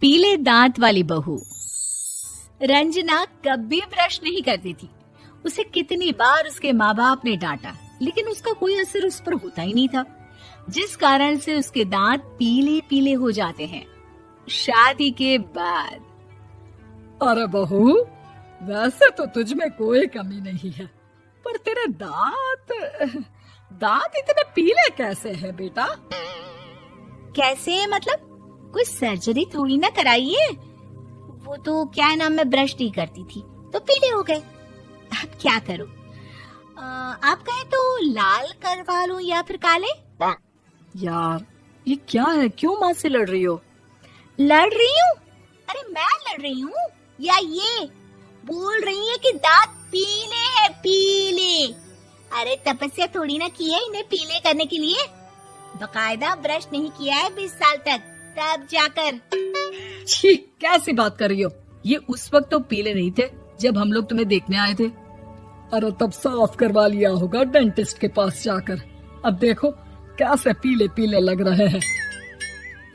पीले दांत वाली बहू। रंजना कभी ब्रश नहीं करती थी। उसे कितनी बार उसके माँ बाप ने डांटा, लेकिन उसका कोई असर उस पर होता ही नहीं था, जिस कारण से उसके दांत पीले पीले हो जाते हैं। शादी के बाद। अरे बहू, वैसे तो तुझ में कोई कमी नहीं है, पर तेरे दांत इतने पीले कैसे हैं बेटा? कैसे मतलब? कोई सर्जरी थोड़ी ना कराई है। वो तो क्या नाम, मैं ब्रश नहीं करती थी तो पीले हो गए। अब क्या करूं? आप कहें तो लाल करवा लूं या फिर काले? यार ये क्या है, क्यों माँ से लड़ रही हो? लड़ रही हूँ? अरे मैं लड़ रही हूँ या ये बोल रही है कि दांत पीले हैं, पीले। अरे तपस्या थोड़ी ना की है इन्हें पीले करने के लिए। बकायदा ब्रश नहीं किया है 20 साल तक, तब जाकर। छी, कैसी बात कर रही हो? ये उस वक्त तो पीले नहीं थे जब हम लोग तुम्हें देखने आए थे। अरे तब साफ करवा लिया होगा डेंटिस्ट के पास जाकर। अब देखो कैसे पीले पीले लग रहे हैं।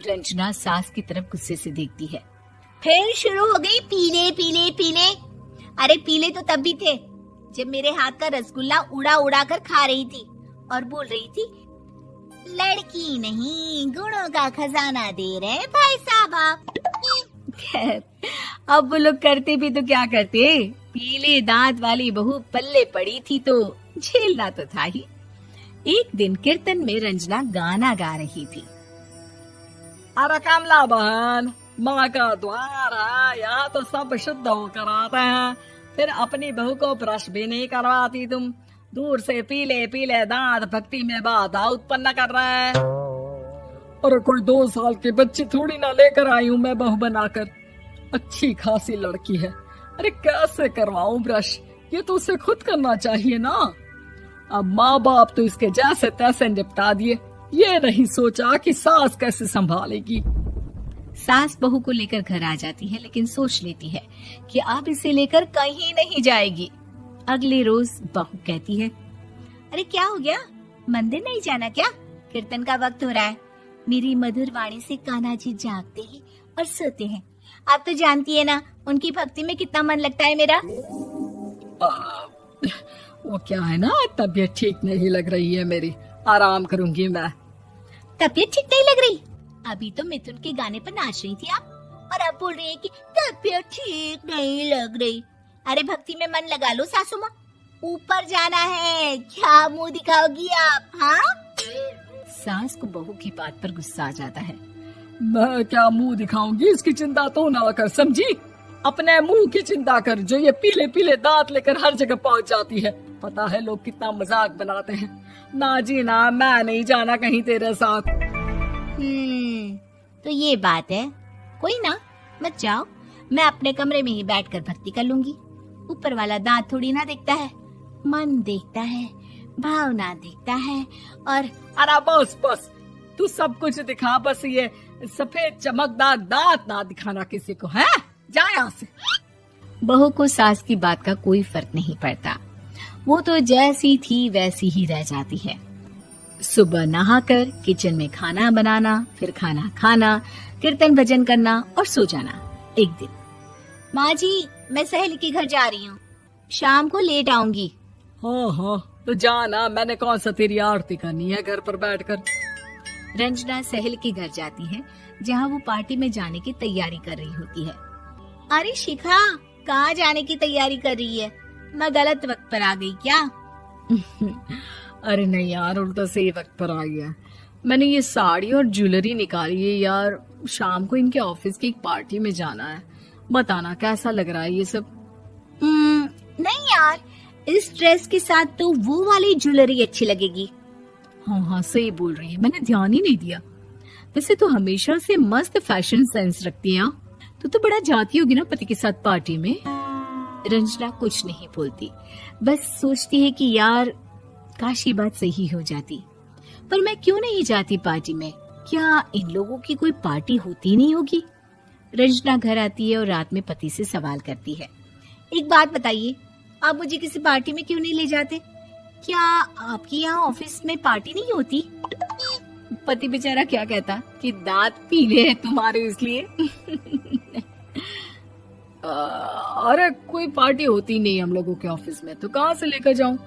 रंजना सास की तरफ गुस्से से देखती है। फिर शुरू हो गई पीले पीले पीले। अरे पीले तो तब भी थे जब मेरे हाथ का रसगुल्ला उड़ा उड़ा कर खा रही थी और बोल रही थी, लड़की नहीं गुणों का खजाना दे रहे भाई साहब आप। खैर, अब वो लोग करते भी तो क्या करते, पीले दांत वाली बहू पल्ले पड़ी थी तो झेलना तो था ही। एक दिन कीर्तन में रंजना गाना गा रही थी। अरे कमला बहन, माँ का द्वार है, यहाँ तो सब शुद्ध होकर आते हैं, फिर अपनी बहू को ब्रश भी नहीं करवाती तुम। दूर से पीले पीले दांत भक्ति में बाधा उत्पन्न कर रहे हैं। अरे कोई 2 साल के बच्चे थोड़ी ना लेकर आई हूँ मैं बहू बनाकर। अच्छी खासी लड़की है, अरे कैसे करवाऊं ब्रश? ये तो उसे खुद करना चाहिए ना। अब माँ बाप तो इसके जैसे तैसे निपटा दिए, ये नहीं सोचा कि सास कैसे संभालेगी। सास बहू को लेकर घर आ जाती है, लेकिन सोच लेती है कि अब इसे लेकर कहीं नहीं जाएगी। अगले रोज बहू कहती है, अरे क्या हो गया, मंदिर नहीं जाना क्या? कीर्तन का वक्त हो रहा है। मेरी मधुर वाणी से कान्हा जी जागते हैं और सोते हैं। आप तो जानती है ना उनकी भक्ति में कितना मन लगता है मेरा। वो क्या है ना, तबीयत ठीक नहीं लग रही है मेरी, आराम करूंगी मैं। तबीयत ठीक नहीं लग रही? अभी तो मिथुन के गाने पर नाच रही थी आप, और अब बोल रही है कि तबीयत ठीक नहीं लग रही। अरे भक्ति में मन लगा लो सासू माँ, ऊपर जाना है, क्या मुंह दिखाओगी आप? हाँ? सास को बहू की बात पर गुस्सा आ जाता है। मैं क्या मुंह दिखाऊंगी, इसकी चिंता तो ना कर, समझी? अपने मुंह की चिंता कर, जो ये पीले पीले दांत लेकर हर जगह पहुंच जाती है। पता है लोग कितना मजाक बनाते हैं। ना जी ना, मैं नहीं जाना कहीं तेरे साथ। तो ये बात है। कोई ना, मत जाओ, मैं अपने कमरे में ही बैठकर भक्ति कर लूंगी। ऊपर वाला दांत थोड़ी ना देखता है, मन देखता है, भावना देखता है। और अरे बस बस, तू सब कुछ दिखा, बस ये सफेद चमकदार दांत ना दिखाना किसी को, है? जा यहाँ से। बहू को सास की बात का कोई फर्क नहीं पड़ता, वो तो जैसी थी वैसी ही रह जाती है। सुबह नहाकर किचन में खाना बनाना, फिर खाना खाना, कीर्तन भजन करना और सो जाना। एक दिन, माँ जी मैं सहेली के घर जा रही हूँ, शाम को लेट आऊंगी। हाँ, तो जाना, मैंने कौन सा तेरी आरती करनी है घर पर बैठकर। रंजना सहेली के घर जाती है, जहाँ वो पार्टी में जाने की तैयारी कर रही होती है। अरे शिखा, कहाँ जाने की तैयारी कर रही है? मैं गलत वक्त पर आ गई क्या? अरे नहीं यार, उल्टा सही वक्त पर आई है। मैंने ये साड़ी और ज्वेलरी निकाली है यार, शाम को इनके ऑफिस की एक पार्टी में जाना है। बताना कैसा लग रहा है ये सब? नहीं यार, इस ड्रेस के साथ तो वो वाली ज्वेलरी अच्छी लगेगी। हाँ, सही बोल रही है, मैंने ध्यान ही नहीं दिया। वैसे तो हमेशा से मस्त फैशन सेंस रखती है। तो बड़ा जाती होगी ना पति के साथ पार्टी में। रंजना कुछ नहीं बोलती, बस सोचती है कि यार काश ये बात सही हो जाती, पर मैं क्यों नहीं जाती पार्टी में? क्या इन लोगों की कोई पार्टी होती नहीं होगी? रंजना घर आती है और रात में पति से सवाल करती है, एक बात बताइए, आप मुझे किसी पार्टी में क्यों नहीं ले जाते? क्या आपके यहाँ ऑफिस में पार्टी नहीं होती? पति बेचारा क्या कहता कि दांत पीले हैं तुम्हारे इसलिए। अरे कोई पार्टी होती नहीं हम लोगों के ऑफिस में, तो कहाँ से लेकर जाऊं?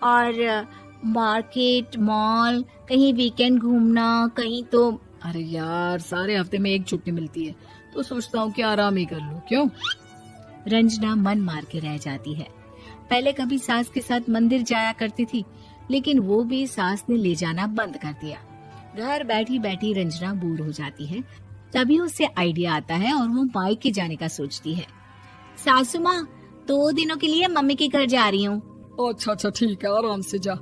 और मार्केट, मॉल, कहीं वीकेंड घूमना, कहीं तो। अरे यार सारे हफ्ते में एक छुट्टी मिलती है, तो सोचता हूँ कि आराम ही कर लूं। क्यों? रंजना मन मार के रह जाती है। पहले कभी सास के साथ मंदिर जाया करती थी, लेकिन वो भी सास ने ले जाना बंद कर दिया। घर बैठी बैठी रंजना बोर हो जाती है। तभी उसे आइडिया आता है और वो मायके जाने का सोचती है। सासू माँ, 2 दिनों के लिए मम्मी के घर जा रही हूँ। अच्छा अच्छा ठीक है, आराम से जा।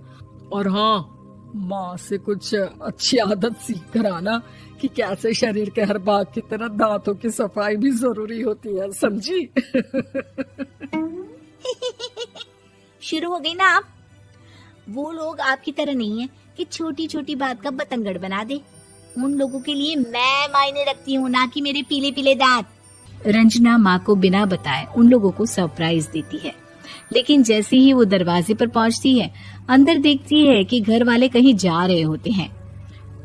और हाँ, माँ से कुछ अच्छी आदत सीख कर आना कि कैसे शरीर के हर भाग की तरह दांतों की सफाई भी जरूरी होती है, समझी? शुरू हो गई ना आप। वो लोग आपकी तरह नहीं है कि छोटी छोटी बात का बतंगड़ बना दे। उन लोगों के लिए मैं मायने रखती हूँ, ना कि मेरे पीले पीले दांत। रंजना माँ को बिना बताए उन लोगों को सरप्राइज देती है, लेकिन जैसे ही वो दरवाजे पर पहुंचती है, अंदर देखती है कि घर वाले कहीं जा रहे होते हैं।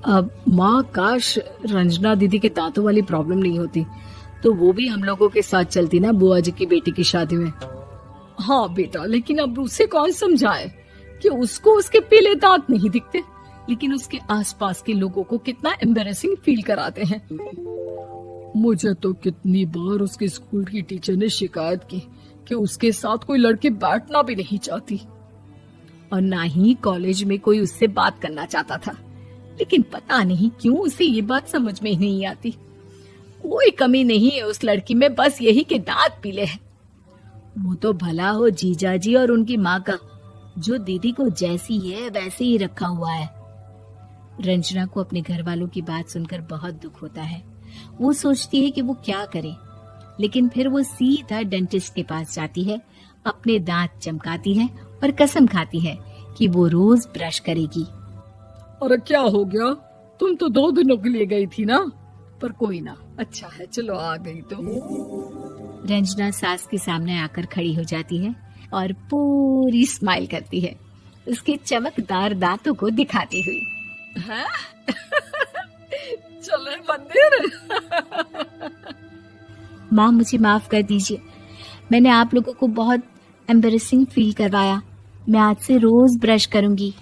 अब माँ, काश रंजना दीदी के दांतों वाली प्रॉब्लम नहीं होती, तो वो भी हम लोगों के साथ चलती ना बुआ जी की बेटी की शादी में। हाँ बेटा, लेकिन अब उसे कौन समझाए कि उसको उसके पीले दांत नहीं दिखते, लेकिन उसके आसपास के लोगों को कितना एम्बैरेसिंग फील कराते हैं। मुझे तो कितनी बार उसके स्कूल की टीचर ने शिकायत की कि उसके साथ कोई लड़की बैठना भी नहीं चाहती, और ना ही कॉलेज में कोई उससे बात करना चाहता था। लेकिन पता नहीं क्यों उसे ये बात समझ में ही नहीं आती। कोई कमी नहीं है उस लड़की में, बस यही कि दांत पीले हैं। वो तो भला हो जीजा जी और उनकी माँ का, जो दीदी को जैसी है वैसे ही रखा हुआ है। रंजना को अपने घर वालों की बात सुनकर बहुत दुख होता है। वो सोचती है कि वो क्या करे, लेकिन फिर वो सीधा डेंटिस्ट के पास जाती है, अपने दांत चमकाती है और कसम खाती है कि वो रोज ब्रश करेगी। अरे क्या हो गया? तुम तो 2 दिनों के लिए गई थी ना, पर कोई ना, अच्छा है, चलो आ गई तो। रंजना सास के सामने आकर खड़ी हो जाती है और पूरी स्माइल करती है, उसके चमकदार दांतों को दिखाती हुई। हैं? चले मंदिर? माँ, मुझे माफ कर दीजिए, मैंने आप लोगों को बहुत एम्बैरेसिंग फील करवाया। मैं आज से रोज ब्रश करूंगी।